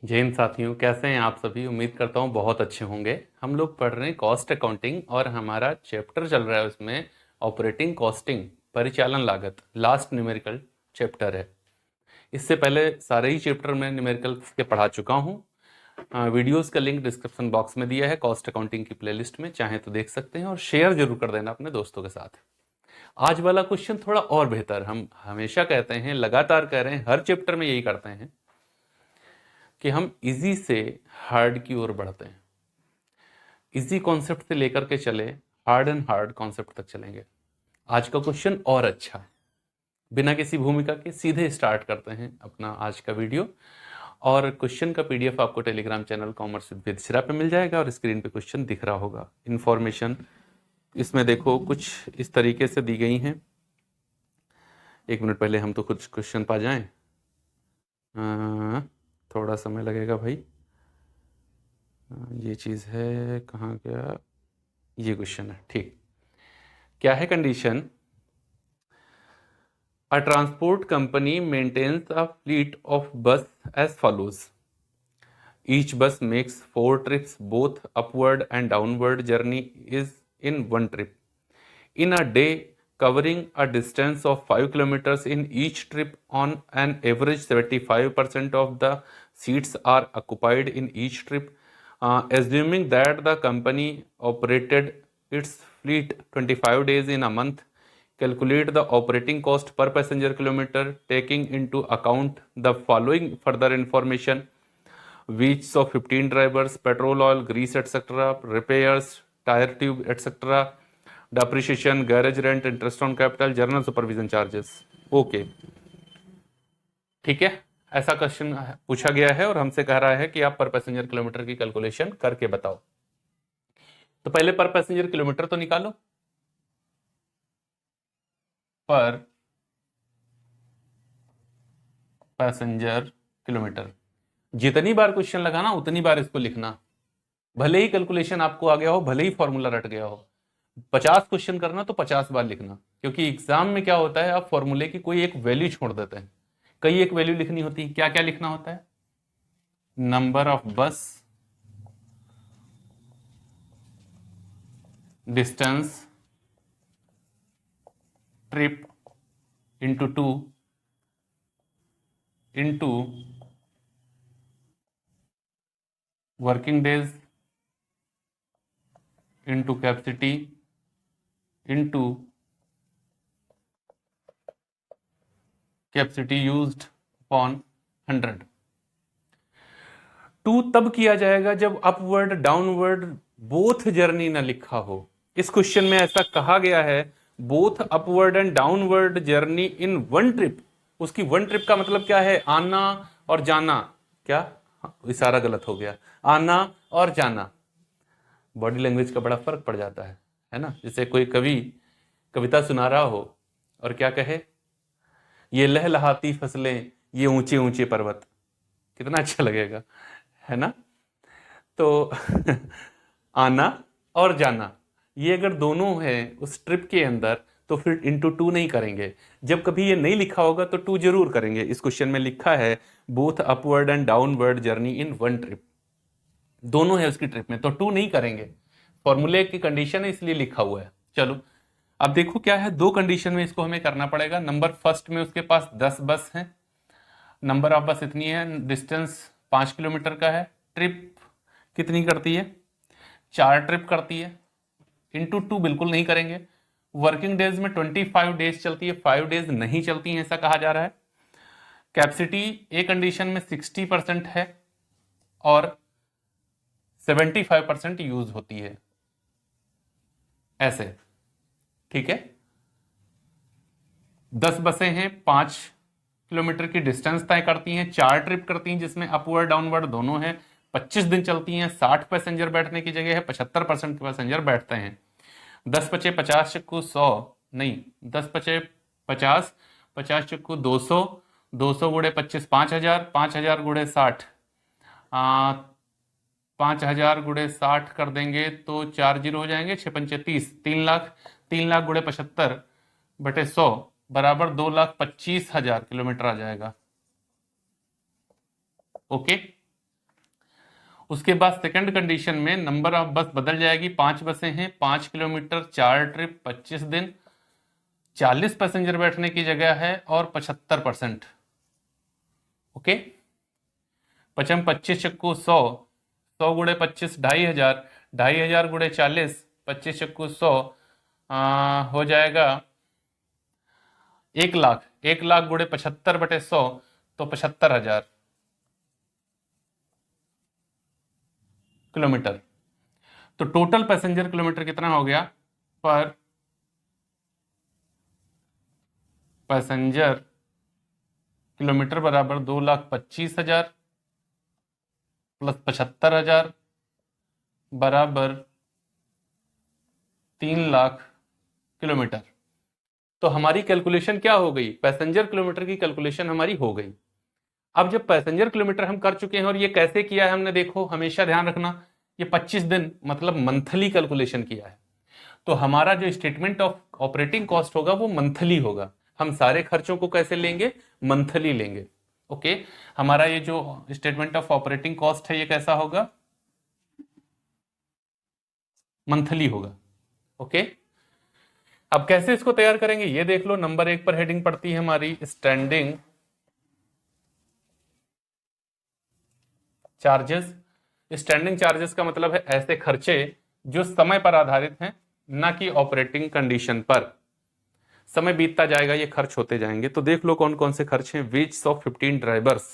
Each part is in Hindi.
जय हिंद साथियों, कैसे हैं आप सभी। उम्मीद करता हूँ बहुत अच्छे होंगे। हम लोग पढ़ रहे हैं कॉस्ट अकाउंटिंग और हमारा चैप्टर चल रहा है उसमें ऑपरेटिंग कॉस्टिंग, परिचालन लागत। लास्ट न्यूमेरिकल चैप्टर है। इससे पहले सारे ही चैप्टर मैं न्यूमेरिकल के पढ़ा चुका हूँ। वीडियोस का लिंक डिस्क्रिप्शन बॉक्स में दिया है कॉस्ट अकाउंटिंग की प्लेलिस्ट में, चाहे तो देख सकते हैं और शेयर जरूर कर देना अपने दोस्तों के साथ। आज वाला क्वेश्चन थोड़ा और बेहतर। हम हमेशा कहते हैं, लगातार कह रहे हैं, हर चैप्टर में यही करते हैं कि हम इजी से हार्ड की ओर बढ़ते हैं। इजी कॉन्सेप्ट से लेकर के चले हार्ड एंड हार्ड कॉन्सेप्ट तक चलेंगे। आज का क्वेश्चन और अच्छा है। बिना किसी भूमिका के सीधे स्टार्ट करते हैं अपना आज का वीडियो। और क्वेश्चन का पीडीएफ आपको टेलीग्राम चैनल कॉमर्स विद सिरा पे मिल जाएगा और स्क्रीन पे क्वेश्चन दिख रहा होगा। इन्फॉर्मेशन इसमें देखो कुछ इस तरीके से दी गई हैं। एक मिनट पहले हम तो कुछ क्वेश्चन पा जाएं। थोड़ा समय लगेगा भाई। ये चीज़ है, कहाँ गया, ये क्वेश्चन है। ठीक, क्या है condition? A transport company maintains a fleet of bus as follows. Each bus makes 4 trips, both upward and downward journey is in one trip. In a day, covering a distance of 5 kilometers in each trip, on an average 75% of the seats are occupied in each trip. Assuming that the company operated its fleet 25 days in a month, calculate the operating cost per passenger kilometer taking into account the following further information: wages of 15 drivers, petrol, oil, grease, etc., repairs, tire tube, etc., depreciation, garage rent, interest on capital, journal supervision charges. Okay, ठीक है। ऐसा क्वेश्चन पूछा गया है और हमसे कह रहा है कि आप पर पैसेंजर किलोमीटर की कैलकुलेशन करके बताओ। तो पहले पर पैसेंजर किलोमीटर तो निकालो। पर पैसेंजर किलोमीटर, जितनी बार क्वेश्चन लगाना उतनी बार इसको लिखना। भले ही कैलकुलेशन आपको आ गया हो, भले ही फॉर्मूला रट गया हो, 50 क्वेश्चन करना तो 50 बार लिखना। क्योंकि एग्जाम में क्या होता है, आप फॉर्मूले की कोई एक वैल्यू छोड़ देते हैं। कई एक वैल्यू लिखनी होती है। क्या क्या लिखना होता है? नंबर ऑफ बस, distance, trip into 2 into working days into capacity into capacity used upon 100। 2 तब किया जाएगा जब अपवर्ड डाउनवर्ड बोथ जर्नी ना लिखा हो। इस क्वेश्चन में ऐसा कहा गया है, both upward and downward journey in one trip. उसकी वन ट्रिप का मतलब क्या है? आना और जाना। क्या इशारा गलत हो गया? आना और जाना। बॉडी लैंग्वेज का बड़ा फर्क पड़ जाता है ना। जैसे कोई कवि कविता सुना रहा हो और क्या कहे, ये लहलहाती फसलें, ये ऊंचे ऊंचे पर्वत। कितना अच्छा लगेगा, है ना। तो आना और जाना, ये अगर दोनों है उस ट्रिप के अंदर, तो फिर इंटू 2 नहीं करेंगे। जब कभी ये नहीं लिखा होगा तो 2 जरूर करेंगे। इस क्वेश्चन में लिखा है both upward and downward journey in one trip, दोनों है उसकी ट्रिप में, तो 2 नहीं करेंगे। फॉर्मूले की कंडीशन है इसलिए लिखा हुआ है। चलो अब देखो क्या है, 2 कंडीशन में इसको हमें करना पड़ेगा। नंबर फर्स्ट में उसके पास 10 बस है, नंबर ऑफ बस इतनी है, डिस्टेंस 5 किलोमीटर का है, ट्रिप कितनी करती है? 4 ट्रिप करती है। इंटू 2 बिल्कुल नहीं करेंगे। वर्किंग डेज में 25 डेज चलती है, 5 डेज नहीं चलती है, ऐसा कहा जा रहा है। कैपेसिटी ए कंडीशन में 60% है और 75% यूज होती है, ऐसे। ठीक है, 10 बसें हैं, 5 किलोमीटर की डिस्टेंस तय करती हैं, 4 ट्रिप करती हैं जिसमें अपवर्ड डाउनवर्ड दोनों हैं, 25 दिन चलती हैं, 60 पैसेंजर बैठने की जगह है, 75% पैसेंजर बैठते हैं। 10 पचे 50 चक्कू 100, नहीं 10 पचे 50, 50 चक्कू 200, 200 गुड़े 25 5000, 5000 गुड़े 60, 5000 गुड़े 60 कर देंगे तो 4 जीरो हो जाएंगे, 6 पंचे 30, 3 लाख। 3 लाख गुड़े 75 बटे 100 बराबर 2,25,000 किलोमीटर आ जाएगा। ओके, उसके बाद सेकंड कंडीशन में नंबर ऑफ बस बदल जाएगी, 5 बसें हैं, 5 किलोमीटर, 4 ट्रिप, 25 दिन, 40 पैसेंजर बैठने की जगह है और 75%। ओके, पचम 25 चक्कू 100, 100 गुणे 25 2,500, 2,500 गुणे 40, 25 चक्कू 100 हो जाएगा 1,00,000, 1,00,000 गुणे 75/100 तो 75,000 किलोमीटर। तो टोटल पैसेंजर किलोमीटर कितना हो गया? पर पैसेंजर किलोमीटर बराबर 2,25,000 प्लस 75,000 बराबर 3,00,000 किलोमीटर। तो हमारी कैलकुलेशन क्या हो गई? पैसेंजर किलोमीटर की कैलकुलेशन हमारी हो गई। अब जब पैसेंजर किलोमीटर हम कर चुके हैं, और ये कैसे किया है हमने, देखो हमेशा ध्यान रखना, ये 25 दिन मतलब मंथली कैलकुलेशन किया है। तो हमारा जो स्टेटमेंट ऑफ ऑपरेटिंग कॉस्ट होगा वो मंथली होगा। हम सारे खर्चों को कैसे लेंगे? मंथली लेंगे। ओके, हमारा ये जो स्टेटमेंट ऑफ ऑपरेटिंग कॉस्ट है ये कैसा होगा? मंथली होगा। ओके, अब कैसे इसको तैयार करेंगे ये देख लो। नंबर 1 पर हेडिंग पड़ती है हमारी स्टैंडिंग चार्जेस। स्टैंडिंग चार्जेस का मतलब है ऐसे खर्चे जो समय पर आधारित हैं, ना कि ऑपरेटिंग कंडीशन पर। समय बीतता जाएगा ये खर्च होते जाएंगे। तो देख लो कौन कौन से खर्च हैं। वेजेस ऑफ 15 ड्राइवर्स,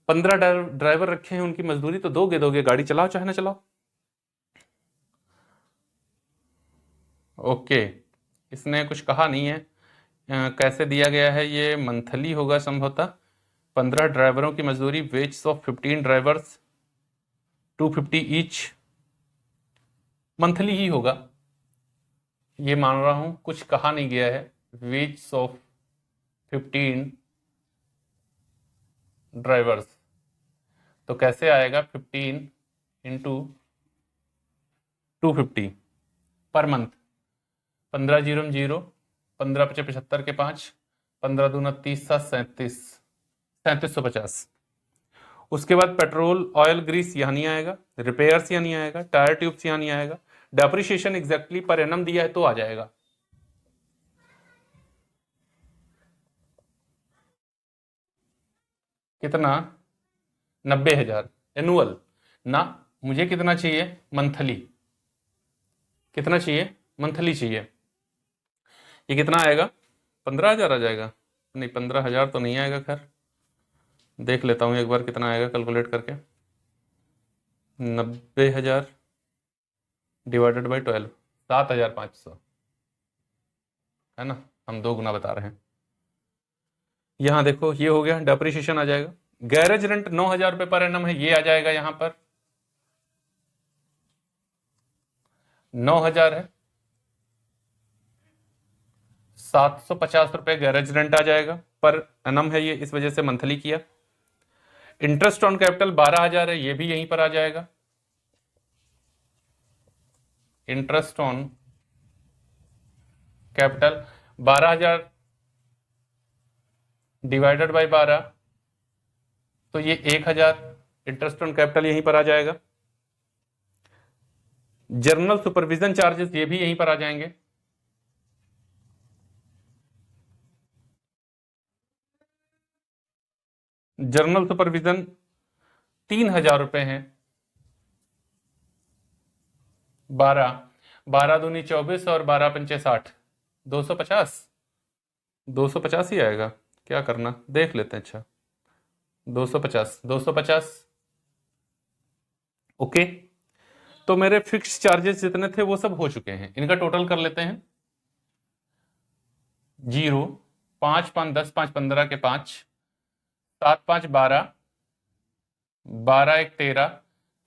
15 ड्राइवर रखे हैं, उनकी मजदूरी तो दोगे, गाड़ी चलाओ चाहे ना चलाओ। ओके, इसने कुछ कहा नहीं है कैसे दिया गया है, ये मंथली होगा संभवतः। 15 ड्राइवरों की मजदूरी, wages of 15 drivers 250 each, monthly ही होगा ये मान रहा हूं, कुछ कहा नहीं गया है। वेजेस ऑफ 15 ड्राइवर्स तो कैसे आएगा? 15 इंटू 250 पर मंथ। 15 0 0, 15 5 75 के 5, 15 दूना 30 7 37, 3750। उसके बाद पेट्रोल ऑयल ग्रीस यहां नहीं आएगा, रिपेयर्स यहां नहीं आएगा, टायर ट्यूब्स यहां नहीं आएगा। डेप्रिसिएशन एग्जैक्टली पर एनम दिया है तो आ जाएगा। कितना? 90,000 एनुअल ना, मुझे कितना चाहिए? मंथली। कितना चाहिए? मंथली चाहिए। ये कितना आएगा? 15,000 आ जाएगा? नहीं, 15,000 तो नहीं आएगा। खैर देख लेता हूं एक बार कितना आएगा कैलकुलेट करके। 90,000 डिवाइडेड बाई 12, 7,500 है ना। हम 2 गुना बता रहे हैं। यहां देखो ये हो गया, डेप्रिसिएशन आ जाएगा। गैरेज रेंट 9,000 रुपए पर एनम है, ये आ जाएगा यहां पर 9,000 है, 750 रुपए गैरेज रेंट आ जाएगा पर एनम है ये, इस वजह से मंथली किया। इंटरेस्ट ऑन कैपिटल 12,000 है, ये भी यहीं पर आ जाएगा। Interest on capital 12,000 divided by 12 तो ये 1,000 इंटरेस्ट ऑन कैपिटल यहीं पर आ जाएगा। जर्नल सुपरविजन चार्जेस ये भी यहीं पर आ जाएंगे। जर्नल सुपरविजन 3,000 रुपए हैं। 12 दूनी 24 और 12 पंचे 60, 250। 250 ही आएगा, क्या करना देख लेते हैं। अच्छा 250 ओके। तो मेरे फिक्स चार्जेस जितने थे वो सब हो चुके हैं, इनका टोटल कर लेते हैं। 0 5 5 10 5 15 के 5, 7 5 12, 12 1 13,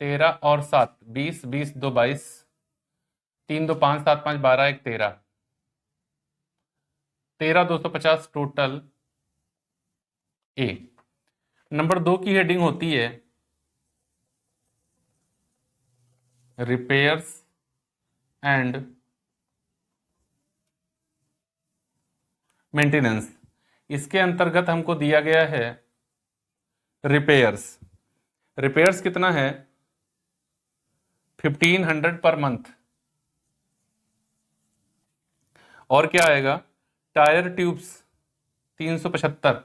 13 और 7 20, 20 2 22, 3 2 5 7 5 12 1 13, 13,250 टोटल ए। नंबर 2 की हेडिंग होती है रिपेयर्स एंड मेंटेनेंस। इसके अंतर्गत हमको दिया गया है रिपेयर्स। रिपेयर्स कितना है 1500 पर मंथ। और क्या आएगा, tyre tubes 375,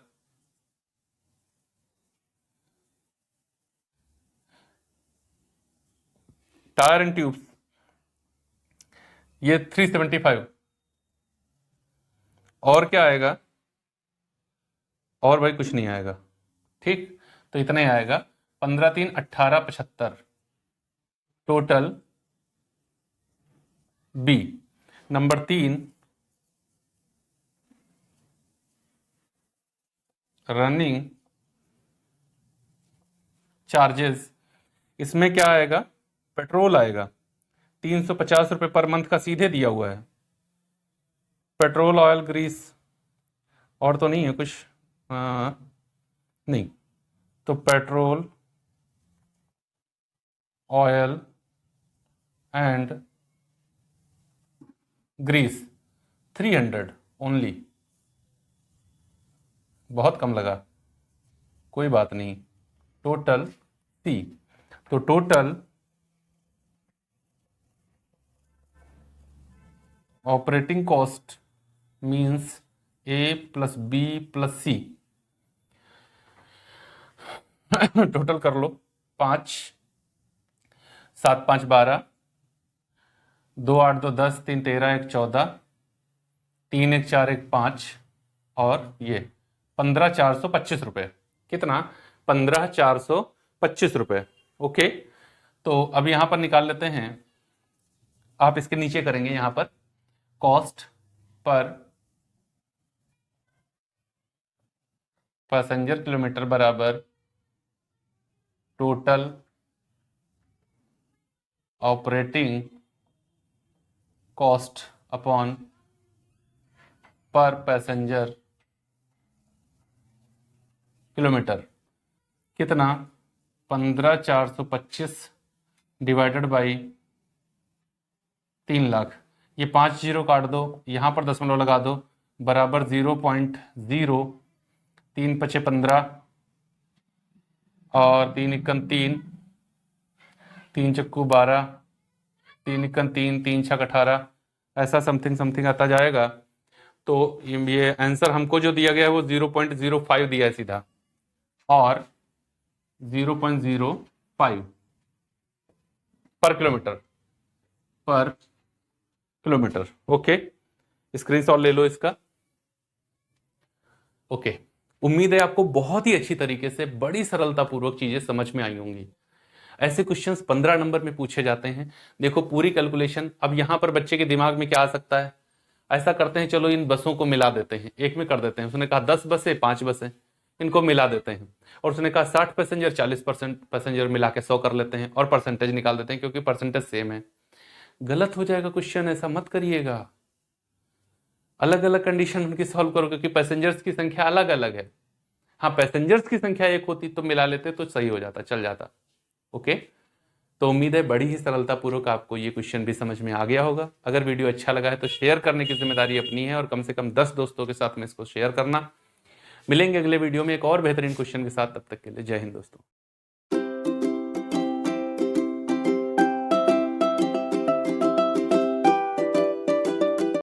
tyre and tubes ये 375। और क्या आएगा, और भाई कुछ नहीं आएगा। ठीक, तो इतना ही आएगा, 15 3 18 75 total B. Number 3, running charges, इसमें क्या आएगा, पेट्रोल आएगा 350 रुपये पर मंथ का सीधे दिया हुआ है। पेट्रोल, ऑयल, ग्रीस, और तो नहीं है कुछ, नहीं, तो petrol, oil and grease 300 only. बहुत कम लगा, कोई बात नहीं, टोटल सी। तो total operating cost means A plus B plus C. Total कर लो, 5 7 5 12, 2 8 2 10, 3 13, 1 14, 3 1 4 1 5, और ये 15,425 रुपये। कितना, 15,425 रुपये। ओके, तो अब यहां पर निकाल लेते हैं, आप इसके नीचे करेंगे यहां पर कॉस्ट पर पैसेंजर किलोमीटर बराबर टोटल ऑपरेटिंग कॉस्ट अपॉन पर पैसेंजर किलोमीटर। कितना, 15,425 डिवाइडेड बाई 3 लाख। ये 5 जीरो काट दो, यहां पर दशमलव लगा दो, बराबर 0.0, 3 पचे 15 और 3 इक्कन 3, 3 चक्कू 12, 3 इक्कन 3, 3 छक 18, ऐसा समथिंग समथिंग आता जाएगा। तो ये आंसर हमको जो दिया गया है वो 0.05 दिया है सीधा, और 0.05 पर किलोमीटर। ओके, स्क्रीनशॉट ले लो इसका। ओके, उम्मीद है आपको बहुत ही अच्छी तरीके से बड़ी सरलता पूर्वक चीजें समझ में आई होंगी। ऐसे क्वेश्चंस 15 नंबर में पूछे जाते हैं। देखो पूरी कैलकुलेशन, अब यहां पर बच्चे के दिमाग में क्या आ सकता है, ऐसा करते हैं चलो इन बसों को मिला देते हैं, एक में कर देते हैं। उसने कहा 10 बसें 5 बसें, इनको मिला देते हैं। और उसने कहा 60 पैसेंजर 40% पैसेंजर मिला के 100 कर लेते हैं और परसेंटेज निकाल देते हैं, क्योंकि परसेंटेज सेम है। गलत हो जाएगा क्वेश्चन, ऐसा मत करिएगा। अलग अलग कंडीशन उनकी सॉल्व करो, क्योंकि पैसेंजर्स की संख्या अलग अलग है। हाँ, पैसेंजर्स की संख्या एक होती तो मिला लेते तो सही हो जाता, चल जाता। ओके, तो उम्मीद है बड़ी ही सरलतापूर्वक आपको ये क्वेश्चन भी समझ में आ गया होगा। अगर वीडियो अच्छा लगा है तो शेयर करने की जिम्मेदारी अपनी है, और कम से कम 10 दोस्तों के साथ में इसको शेयर करना। मिलेंगे अगले वीडियो में एक और बेहतरीन क्वेश्चन के साथ, तब तक के लिए जय हिंद दोस्तों।